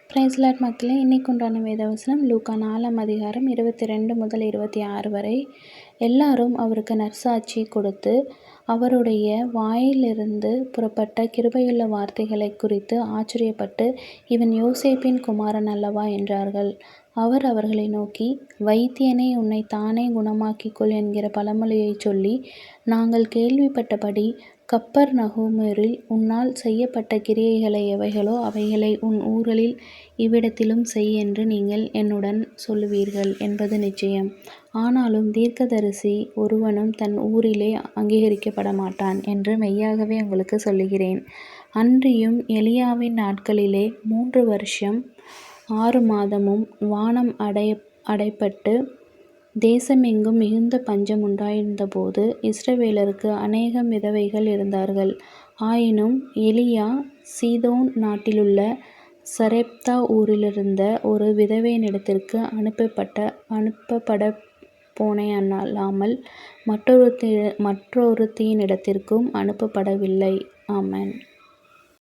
Price Lord மக்களே, இன்னைக்கு உண்டான வேதவசனம் லூக்கா 4ஆம் அதிகாரம் 22 முதல் 26 வரை. எல்லாரும் அவருக்கு நற்சாட்சி கொடுத்து அவருடைய வாயிலிருந்து புறப்பட்ட கிருபையுள்ள வார்த்தைகளை குறித்து ஆச்சரியப்பட்டு, இவன் யோசேப்பின் குமாரன் அல்லவா என்றார்கள். அவர் அவர்களை நோக்கி, வைத்தியனே, உன்னை தானே குணமாக்கிக்கொள் என்கிற பழமொழியைச் சொல்லி, நாங்கள் கேள்விப்பட்டபடி கப்பர்நகூமில் உன்னால் செய்யப்பட்ட கிரியைகளை எவைகளோ அவைகளை உன் ஊர்களில் இவ்விடத்திலும் செய் என்று நீங்கள் என்னுடன் சொல்லுவீர்கள் என்பது நிச்சயம். ஆனாலும் தீர்க்கதரிசி ஒருவனும் தன் ஊரிலே அங்கீகரிக்கப்பட மாட்டான் என்று மெய்யாகவே உங்களுக்கு சொல்லுகிறேன். அன்றியும் எலியாவின் நாட்களிலே 3 வருஷம் 6 மாதமும் வானம் அடைபட்டு தேசமெங்கும் மிகுந்த பஞ்சம் உண்டாயிருந்தபோது இஸ்ரவேலருக்கு அநேகம் விதவைகள் இருந்தார்கள். ஆயினும் எலியா சீதோன் நாட்டிலுள்ள சரேப்தா ஊரிலிருந்த ஒரு விதவையினிடத்திற்கு அனுப்பப்படப் போனேயல்லாமல் மற்றொருத்தியினிடத்திற்கும் அனுப்பப்படவில்லை. ஆமென்.